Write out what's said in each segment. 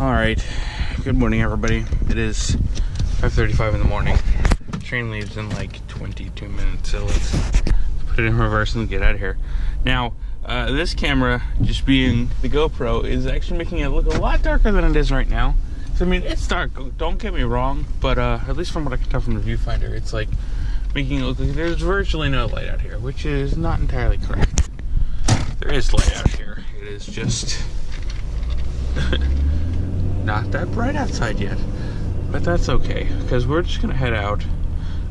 Alright, good morning everybody. It is 5:35 in the morning. The train leaves in like 22 minutes, so let's put it in reverse and get out of here. Now, this camera, just being the GoPro, is actually making it look a lot darker than it is right now. So, I mean, it's dark, don't get me wrong, but at least from what I can tell from the viewfinder, it's like making it look like there's virtually no light out here, which is not entirely correct. There is light out here. It is just not that bright outside yet, but that's okay, because we're just gonna head out.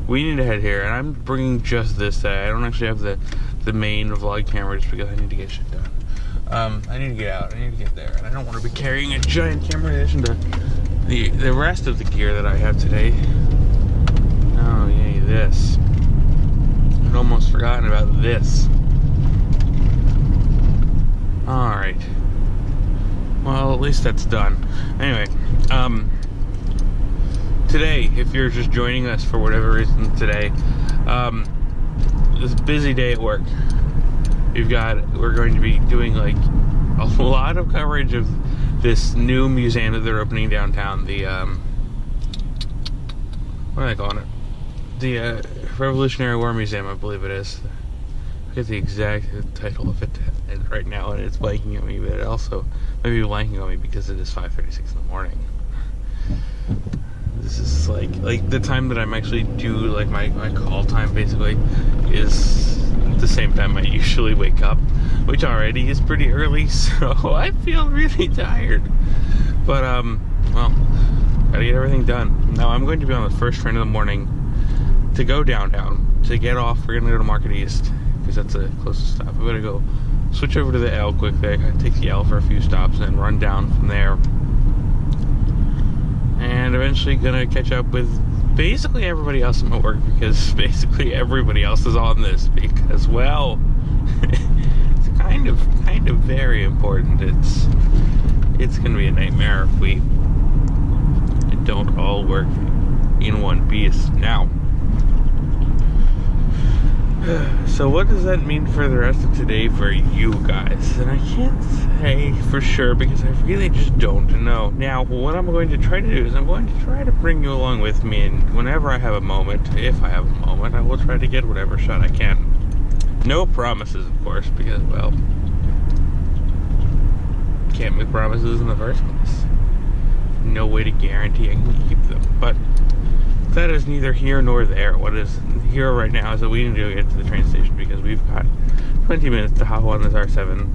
We need to head here, and I'm bringing just this today. I don't actually have the main vlog camera just because I need to get shit done. I need to get out, I need to get there, and I don't want to be carrying a giant camera in addition to the rest of the gear that I have today. Oh yay, this. I'd almost forgotten about this. Alright. Well, at least that's done. Anyway, today, if you're just joining us for whatever reason today, it's a busy day at work. We're going to be doing like a lot of coverage of this new museum that they're opening downtown. The, what are they calling it? The Revolutionary War Museum, I believe it is. I forget the exact title of it right now, and it's blanking at me, but it also maybe blanking on me because it is 5:36 in the morning. This is like the time that I'm actually due, like my call time basically is the same time I usually wake up, which already is pretty early, so I feel really tired. But well, gotta get everything done. Now I'm going to be on the first train in the morning to go downtown. To get off, we're gonna go to Market East, because that's the closest stop. I'm gonna go switch over to the L quick there, take the L for a few stops, and then run down from there. And eventually gonna catch up with basically everybody else in my work, because basically everybody else is on this, because, well, it's kind of very important. It's gonna be a nightmare if we don't all work in one piece. Now, so what does that mean for the rest of today for you guys? And I can't say for sure because I really just don't know. Now, what I'm going to try to do is I'm going to try to bring you along with me, and whenever I have a moment, if I have a moment, I will try to get whatever shot I can. No promises, of course, because, well, can't make promises in the first place. No way to guarantee I can keep them, but that is neither here nor there. What is here right now is that we need to get to the train station because we've got 20 minutes to hop on this R7,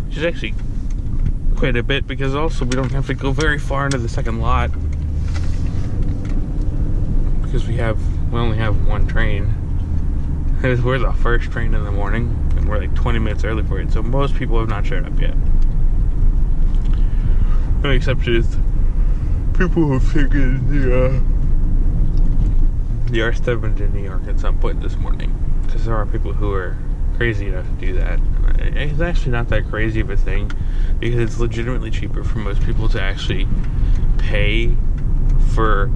which is actually quite a bit, because also we don't have to go very far into the second lot because we only have one train. We're the first train in the morning, and we're like 20 minutes early for it, so most people have not showed up yet. The exception is people who have taken the R7 to New York at some point this morning, because there are people who are crazy enough to do that. It's actually not that crazy of a thing, because it's legitimately cheaper for most people to actually pay for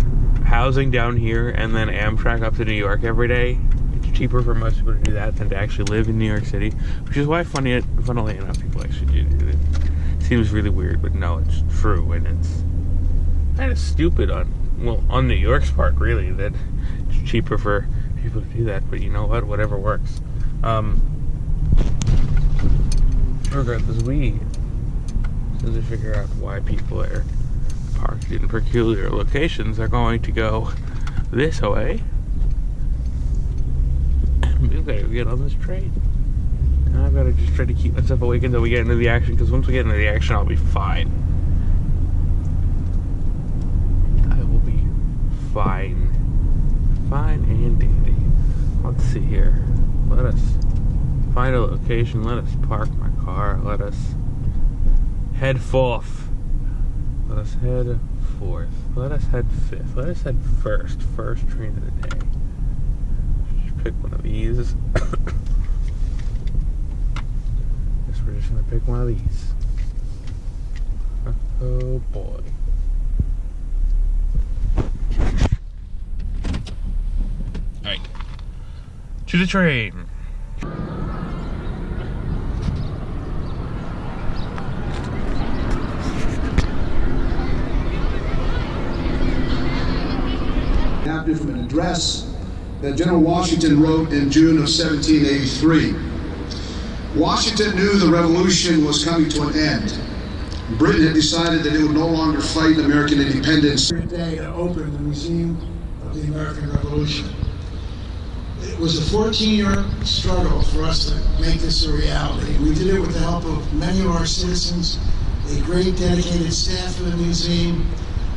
housing down here and then Amtrak up to New York every day. It's cheaper for most people to do that than to actually live in New York City, which is why, funnily enough, people actually do it. It seems really weird, but no, it's true, and it's kind of stupid on New York's part, really, that it's cheaper for people to do that, but you know what, whatever works. Regardless, as we figure out why people are parked in peculiar locations, are going to go this way, and we've got to get on this train. And I've got to just try to keep myself awake until we get into the action, because once we get into the action, I'll be fine. Fine and dandy. Let's see here. Let us find a location. Let us park my car. Let us head forth. Let us head fourth. Let us head fifth. Let us head first. First train of the day. Just pick one of these. Guess we're just gonna pick one of these. Oh boy. Alright. To the train. address that General Washington wrote in June of 1783. Washington knew the revolution was coming to an end. Britain had decided that it would no longer fight American independence. Day to open the Museum of the American Revolution. It was a 14-year struggle for us to make this a reality. We did it with the help of many of our citizens, a great dedicated staff of the museum,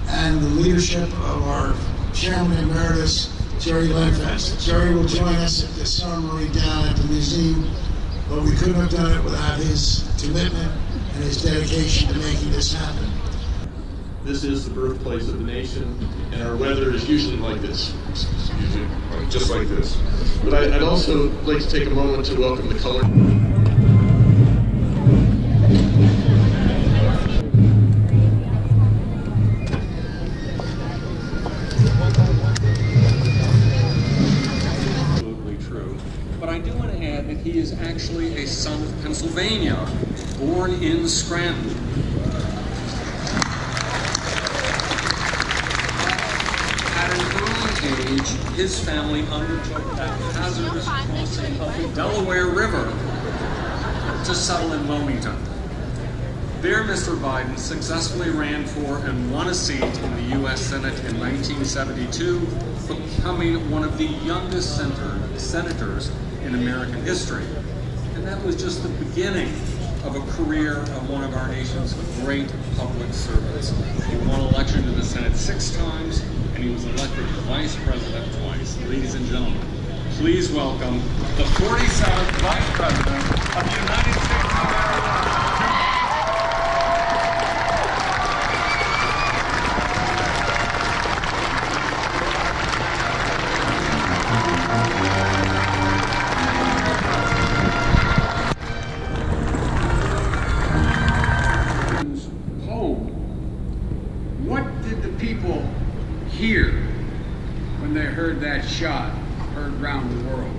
and the leadership of our Chairman Emeritus, Jerry Lenfest. Jerry will join us at the ceremony down at the museum, but we couldn't have done it without his commitment and his dedication to making this happen. This is the birthplace of the nation, and our weather is usually like this. It's usually just like this. But I'd also like to take a moment to welcome the color. Absolutely true. But I do want to add that he is actually a son of Pennsylvania, born in Scranton. Age, his family undertook that hazardous crossing of the Delaware River to settle in Wilmington. There, Mr. Biden successfully ran for and won a seat in the U.S. Senate in 1972, becoming one of the youngest senators in American history. And that was just the beginning of a career of one of our nation's great public servants. He won election to the Senate 6 times, and he was elected vice president twice. Ladies and gentlemen, please welcome the 47th Vice President of the United States of America. What did the people hear when they heard that shot heard round the world?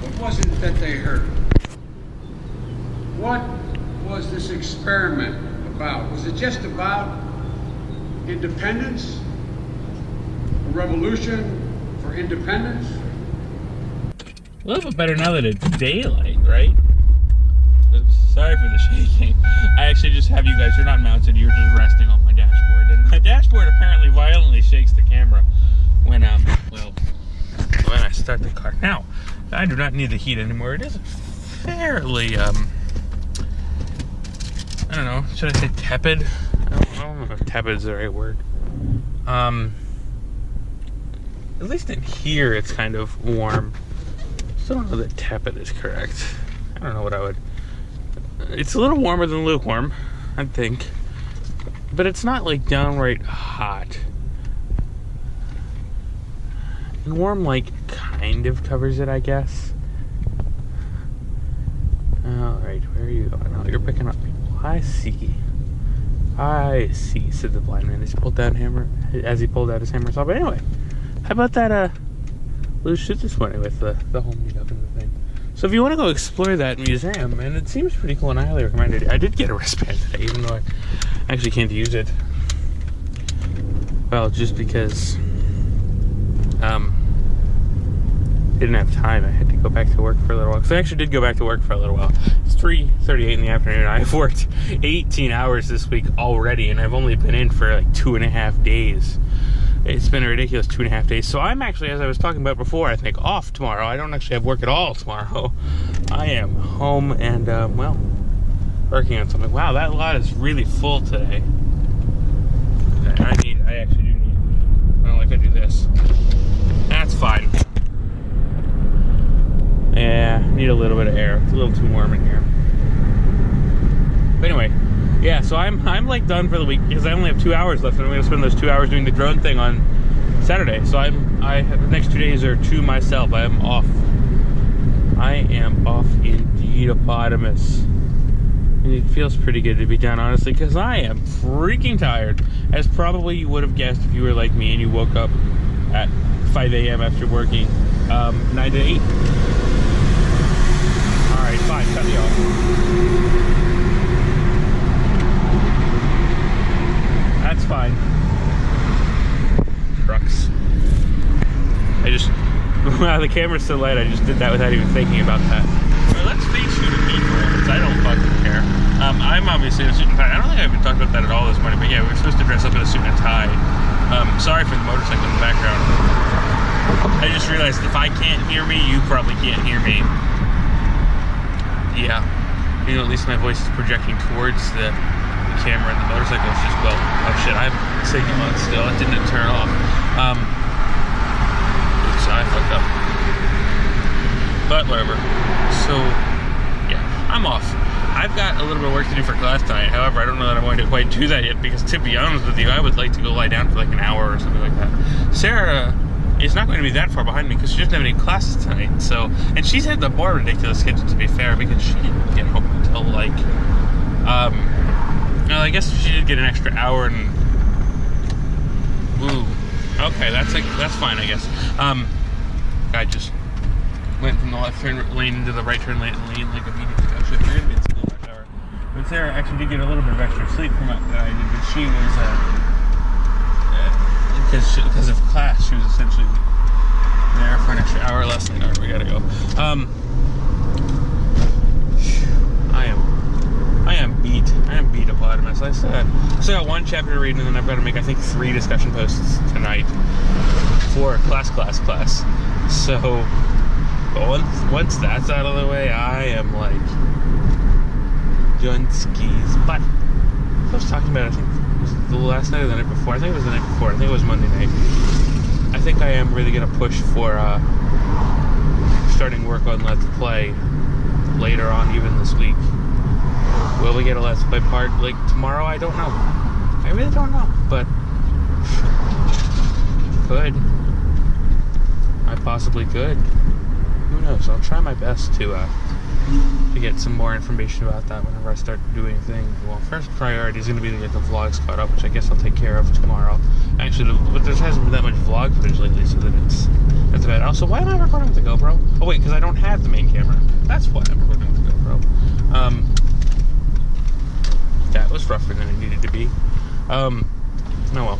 What was it that they heard? What was this experiment about? Was it just about independence? A revolution for independence? A little bit better now that it's daylight, right? Sorry for the shaking. I actually just have you guys, you're not mounted, you're just resting on my dashboard. And my dashboard apparently violently shakes the camera when I start the car. Now, I do not need the heat anymore. It is fairly, I don't know, should I say tepid? I don't know if tepid is the right word. At least in here it's kind of warm. Still don't know that tepid is correct. I don't know what I would... It's a little warmer than lukewarm, I think. But it's not like downright hot. And warm, like, kind of covers it, I guess. Alright, where are you going? Oh, you're picking up people. I see. I see, said the blind man as he pulled out his hammer saw. But anyway, how about that loose shoot this morning with the whole meetup and the thing? So if you want to go explore that museum, and it seems pretty cool, and I highly recommend it. I did get a wristband today, even though I actually can't use it. Well, just because didn't have time. I had to go back to work for a little while. Because I actually did go back to work for a little while. It's 3:38 in the afternoon. I've worked 18 hours this week already, and I've only been in for like 2.5 days. It's been a ridiculous 2.5 days. So I'm actually, as I was talking about before, I think off tomorrow. I don't actually have work at all tomorrow. I am home and, well, working on something. Wow, that lot is really full today. I actually do need, I don't like to do this. That's fine. Yeah, need a little bit of air. It's a little too warm in here. But anyway, yeah, so I'm like done for the week because I only have 2 hours left, and I'm gonna spend those 2 hours doing the drone thing on Saturday. So I have the next 2 days are to myself. I am off. I am off indeed-opotamus. And it feels pretty good to be done, honestly, because I am freaking tired, as probably you would have guessed if you were like me and you woke up at 5 a.m. after working 9 to 8. Alright, fine, cut me off. That's fine. Trucks. Wow, the camera's so light, I just did that without even thinking about that. Well, let's face who to meet for once. I don't fucking care. I'm obviously in a suit and tie. I don't think I even talked about that at all this morning, but yeah, we were supposed to dress up in a suit and a tie. Sorry for the motorcycle in the background. I just realized if I can't hear me, you probably can't hear me. Yeah. You know, at least my voice is projecting towards the camera, and the motorcycle is just, well, oh shit, I have a signal on still. It didn't turn off. Oops, I fucked up. But whatever. So, yeah, I'm off. I've got a little bit of work to do for class tonight. However, I don't know that I'm going to quite do that yet, because to be honest with you, I would like to go lie down for like an hour or something like that. Sarah is not going to be that far behind me because she doesn't have any classes tonight. So, and she's had the more ridiculous schedule, to be fair, because she didn't get home until like, well, I guess she did get an extra hour and, ooh, okay, that's fine, I guess. I just went from the left turn lane into the right turn lane like immediately. Oh shit, we're gonna be in school rush hour. But Sarah actually did get a little bit of extra sleep from it that I did, but she was, because of class, she was essentially there for an extra hour less than an hour. We gotta go. I am beat a bottom, as I said. So I got one chapter to read, and then I've got to make, I think, 3 discussion posts tonight for class. So once that's out of the way, I am like Junskis. But I was talking about, I think, was it the last night or the night before? I think it was the night before. I think it was Monday night. I think I am really gonna push for starting work on Let's Play later on, even this week. Will we get a Let's Play part like tomorrow? I don't know. I really don't know, but could. I possibly could. Who knows? I'll try my best to get some more information about that whenever I start doing things. Well, first priority is going to be to get the vlogs caught up, which I guess I'll take care of tomorrow. Actually, but there hasn't been that much vlog footage lately, so that that's bad. Also, why am I recording with the GoPro? Oh wait, because I don't have the main camera. That's why I'm recording with the GoPro. That was rougher than it needed to be. Oh well.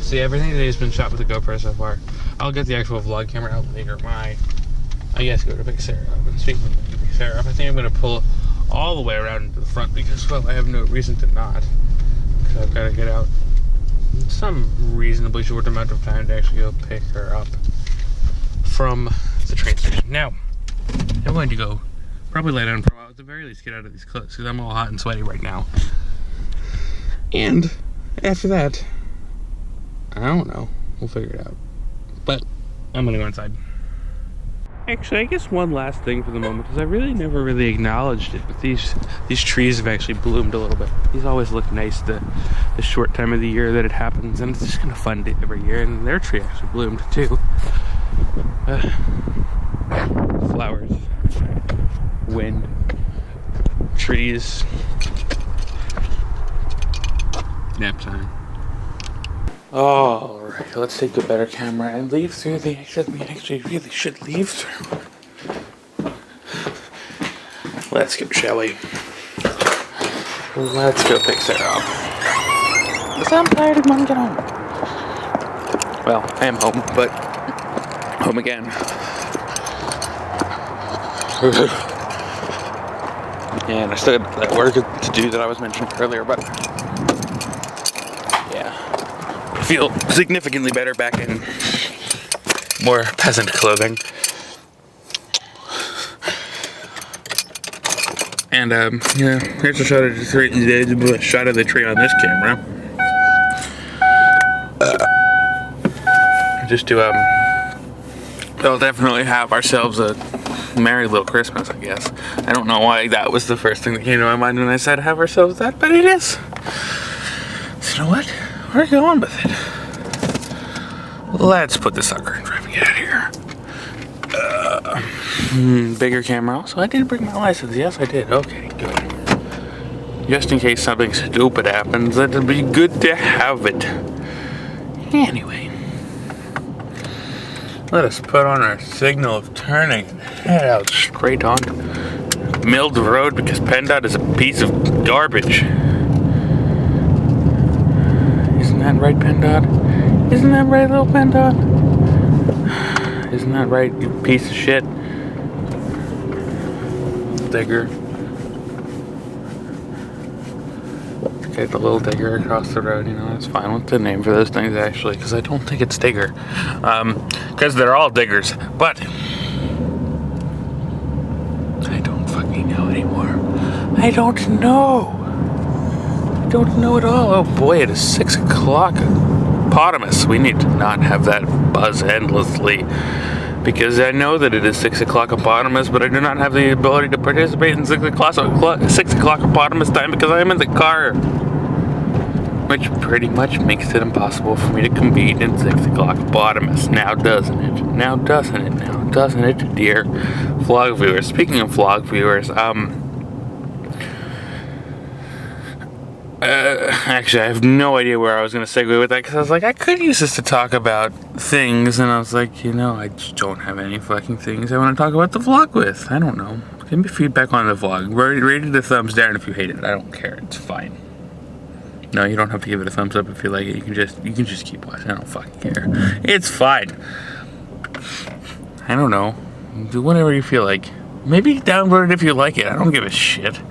See, everything today has been shot with the GoPro so far. I'll get the actual vlog camera out later when I guess go to pick Sarah up. And speaking of pick Sarah up, I think I'm going to pull all the way around into the front because, well, I have no reason to not. Because I've got to get out in some reasonably short amount of time to actually go pick her up from the train station. Now, I'm going to go probably lay down for a while, at the very least get out of these clothes because I'm all hot and sweaty right now. And after that, I don't know, we'll figure it out. But I'm gonna go inside. Actually, I guess one last thing for the moment is I really never really acknowledged it, but these trees have actually bloomed a little bit. These always look nice the short time of the year that it happens, and it's just kind of fun every year. And their tree actually bloomed too. Flowers, wind, trees, nap time. Alright, let's take a better camera and leave through the exit we actually really should leave through. Let's go, shall we? Let's go pick Sarah up. Because I'm tired and want to get home. Well, I am home, but home again. And I still have that work to do that I was mentioning earlier, but yeah. I feel significantly better back in more peasant clothing. And yeah, here's a shot of the tree on this camera. Just to we'll definitely have ourselves a merry little Christmas, I guess. I don't know why that was the first thing that came to my mind when I said have ourselves that, but it is. So you know what? We're going with it. Let's put the sucker in drive and get out of here. Bigger camera also. I didn't bring my license. Yes, I did. Okay, good. Just in case something stupid happens, it'd be good to have it. Anyway. Let us put on our signal of turning and head out straight on Milled Road because PennDOT is a piece of garbage. Isn't that right, PennDOT? Isn't that right, little PennDOT? Isn't that right, you piece of shit? Digger. Okay, the little digger across the road, you know, that's fine. What's the name for those things, actually? Because I don't think it's digger. Because they're all diggers. But I don't fucking know anymore. I don't know. I don't know at all. Oh boy, it is 6 o'clock. Potamus. We need to not have that buzz endlessly. Because I know that it is 6 o'clock Potamus, but I do not have the ability to participate in 6 o'clock Potamus time because I am in the car. Which pretty much makes it impossible for me to compete in 6 o'clock Potamus. Now doesn't it? Now doesn't it? Now doesn't it, dear vlog viewers? Speaking of vlog viewers, actually, I have no idea where I was going to segue with that, because I was like, I could use this to talk about things, and I was like, you know, I just don't have any fucking things I want to talk about the vlog with. I don't know. Give me feedback on the vlog. Rate it a thumbs down if you hate it. I don't care. It's fine. No, you don't have to give it a thumbs up if you like it. You can just keep watching. I don't fucking care. It's fine. I don't know. Do whatever you feel like. Maybe download it if you like it. I don't give a shit.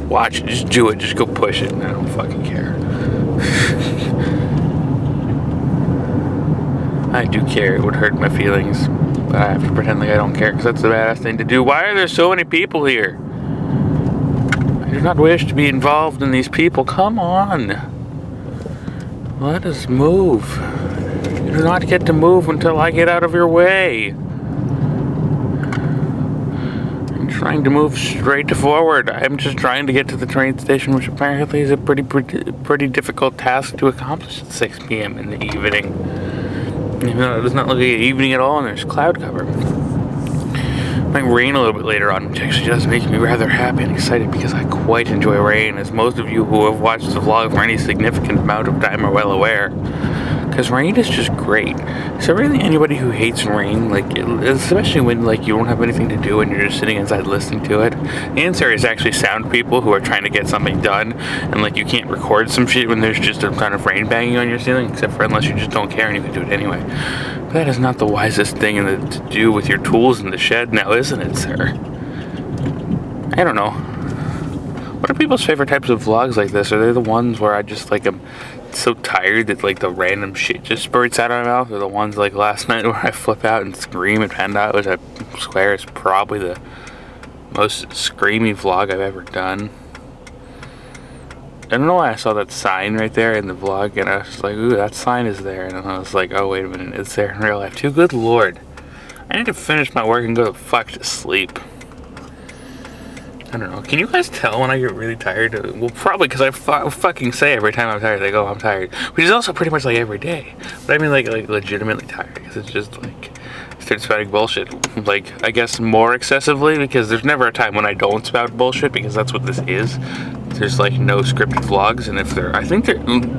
Watch it, just do it, just go push it. I don't fucking care. I do care, it would hurt my feelings. But I have to pretend like I don't care, because that's the badass thing to do. Why are there so many people here? I do not wish to be involved in these people. Come on. Let us move. You do not get to move until I get out of your way. Trying to move straight forward. I'm just trying to get to the train station, which apparently is a pretty difficult task to accomplish at 6 p.m. in the evening. Even though it does not look like evening at all, and there's cloud cover. It might rain a little bit later on, which actually does make me rather happy and excited, because I quite enjoy rain, as most of you who have watched the vlog for any significant amount of time are well aware. Because rain is just great. So really anybody who hates rain, like, especially when, like, you don't have anything to do and you're just sitting inside listening to it. The answer is actually sound people who are trying to get something done, and, like, you can't record some shit when there's just a kind of rain banging on your ceiling, except for unless you just don't care and you can do it anyway. But that is not the wisest thing to do with your tools in the shed now, isn't it, sir? I don't know. What are people's favorite types of vlogs like this? Are they the ones where I just, like, am so tired that, like, the random shit just spurts out of my mouth, or the ones like last night where I flip out and scream at PennDOT, which I swear is probably the most screamy vlog I've ever done. I don't know why I saw that sign right there in the vlog, and I was like, ooh, that sign is there, and I was like, oh, wait a minute, it's there in real life too? Good lord. I need to finish my work and go the fuck to sleep. I don't know. Can you guys tell when I get really tired? Well, probably because I fucking say every time I'm tired, like, oh, I'm tired. Which is also pretty much like every day. But I mean, like legitimately tired. Because it's just like, I start spouting bullshit. Like, I guess more excessively, because there's never a time when I don't spout bullshit, because that's what this is. There's, like, no scripted vlogs. And if there, I think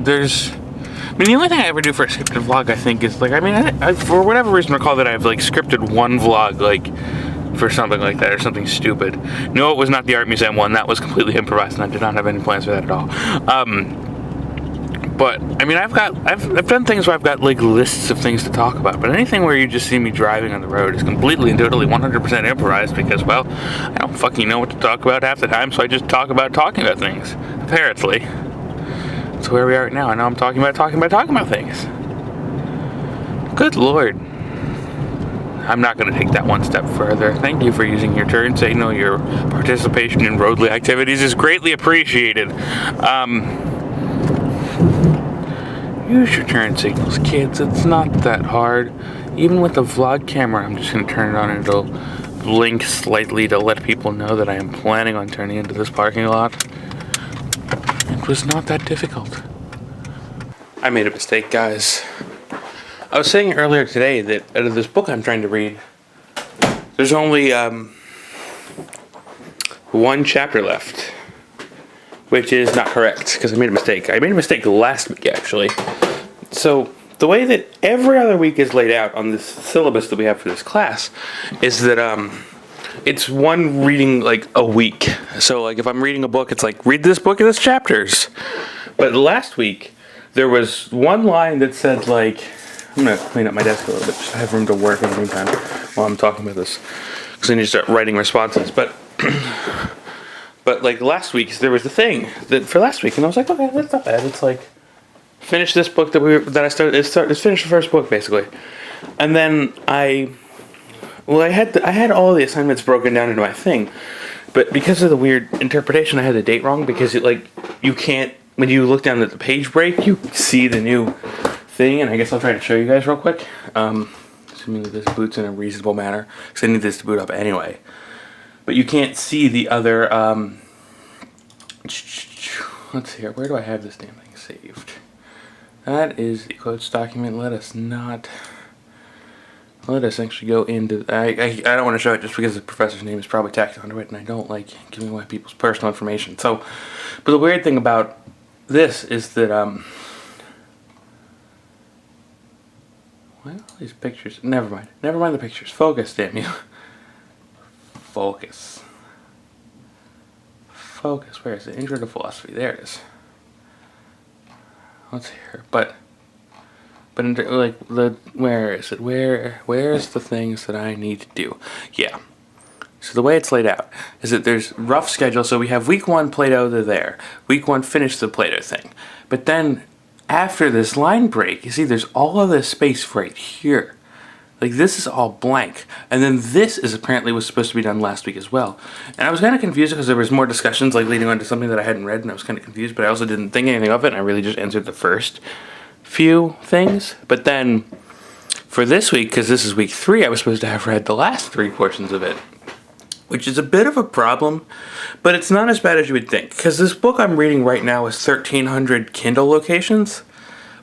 there's, I mean, the only thing I ever do for a scripted vlog, I think, is, like, I mean, I for whatever reason, recall that I've, like, scripted one vlog, like, for something like that, or something stupid. No, it was not the Art Museum one. That was completely improvised, and I did not have any plans for that at all. But I mean, I've done things where I've got, like, lists of things to talk about. But anything where you just see me driving on the road is completely and totally 100% improvised, because, well, I don't fucking know what to talk about half the time, so I just talk about talking about things. Apparently, that's where we are right now. I know I'm talking about things. Good lord. I'm not going to take that one step further. Thank you for using your turn signal. Your participation in roadly activities is greatly appreciated. Use your turn signals, kids. It's not that hard. Even with the vlog camera, I'm just going to turn it on and it'll blink slightly to let people know that I am planning on turning into this parking lot. It was not that difficult. I made a mistake, guys. I was saying earlier today that out of this book I'm trying to read, there's only one chapter left, which is not correct, because I made a mistake. I made a mistake last week, actually. So the way that every other week is laid out on this syllabus that we have for this class is that it's one reading, like, a week. So, like, if I'm reading a book, it's like, read this book in its chapters. But last week, there was one line that said, like, I'm going to clean up my desk a little bit just to have room to work in the meantime while I'm talking about this. Because I need to start writing responses. But like last week, there was the thing that for last week, and I was like, okay, that's not bad. It's like, finish this book that I started. It's finish the first book, basically. And then I had all the assignments broken down into my thing. But because of the weird interpretation, I had the date wrong, because you can't, when you look down at the page break, you see the new thing, and I guess I'll try to show you guys real quick. Assuming that this boots in a reasonable manner, because I need this to boot up anyway. But you can't see the other, let's see here, where do I have this damn thing saved? That is the quotes document. Let us actually go into, I don't want to show it just because the professor's name is probably tacked onto it, and I don't like giving away people's personal information. So, but the weird thing about this is that, why are all these pictures? Never mind the pictures. Focus, damn you. Focus. Where is it? Intro to Philosophy. There it is. Let's see here. But where is it? Where's the things that I need to do? Yeah. So the way it's laid out is that there's rough schedule. So we have week 1 Plato, they're there. Week 1 finish the Plato thing. But then after this line break, you see there's all of this space right here. Like, this is all blank. And then this is apparently was supposed to be done last week as well. And I was kind of confused because there was more discussions like leading on to something that I hadn't read, and I was kind of confused, but I also didn't think anything of it, and I really just answered the first few things. But then for this week, because this is week 3, I was supposed to have read the last 3 portions of it, which is a bit of a problem, but it's not as bad as you would think, because this book I'm reading right now is 1,300 Kindle locations,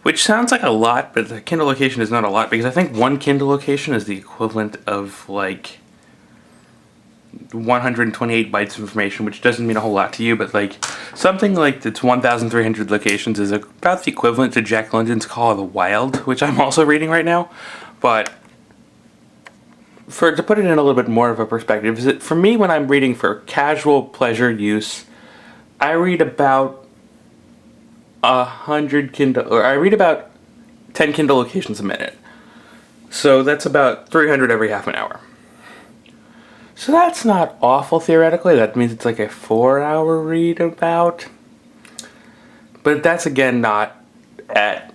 which sounds like a lot, but the Kindle location is not a lot, because I think one Kindle location is the equivalent of like 128 bytes of information, which doesn't mean a whole lot to you, but like something like it's 1,300 locations is about the equivalent to Jack London's Call of the Wild, which I'm also reading right now. But to put it in a little bit more of a perspective, is that for me, when I'm reading for casual pleasure use, I read about 100 Kindle, or I read about 10 Kindle locations a minute. So that's about 300 every half an hour. So that's not awful theoretically. That means it's like a 4-hour read about. But that's again not at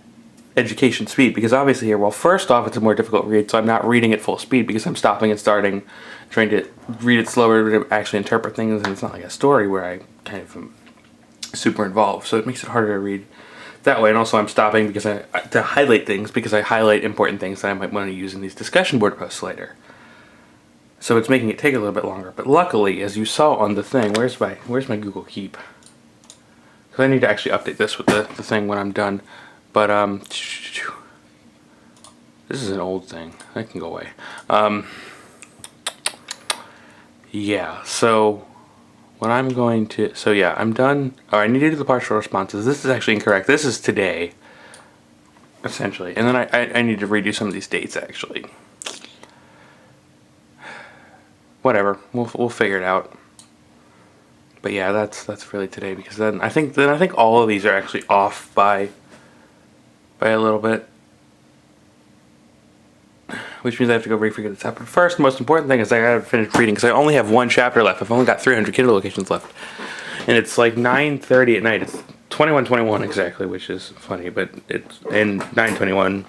education speed, because obviously here, well, first off, it's a more difficult read, so I'm not reading at full speed because I'm stopping and starting, trying to read it slower to actually interpret things, and it's not like a story where I kind of am super involved, so it makes it harder to read that way. And also I'm stopping because to highlight things, because I highlight important things that I might want to use in these discussion board posts later. So it's making it take a little bit longer. But luckily, as you saw on the thing, where's my Google Keep? Because I need to actually update this with the thing when I'm done. But this is an old thing. That can go away. Yeah. So what I'm going to, so yeah, I'm done. Oh, I need to do the partial responses. This is actually incorrect. This is today, essentially. And then I need to redo some of these dates, actually. Whatever, we'll figure it out. But yeah, that's really today, because then I think all of these are actually off by a little bit, which means I have to go refigure this out. But first, most important thing is I gotta finish reading, because I only have 1 chapter left. I've only got 300 Kindle locations left, and it's like 9:30 at night. It's 21:21 exactly, which is funny, but it's in 9:21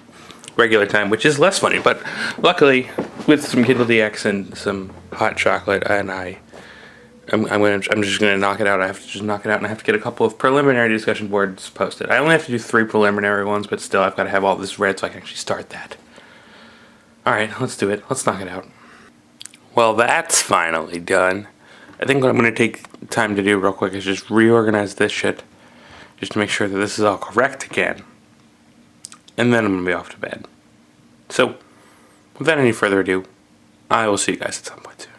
regular time, which is less funny. But luckily, with some Kindle DX and some hot chocolate, and I'm just gonna knock it out. I have to just knock it out, and I have to get a couple of preliminary discussion boards posted. I only have to do 3 preliminary ones, but still, I've got to have all this read so I can actually start that. Alright, let's do it. Let's knock it out. Well, that's finally done. I think what I'm going to take time to do real quick is just reorganize this shit, just to make sure that this is all correct again. And then I'm going to be off to bed. So, without any further ado, I will see you guys at some point soon.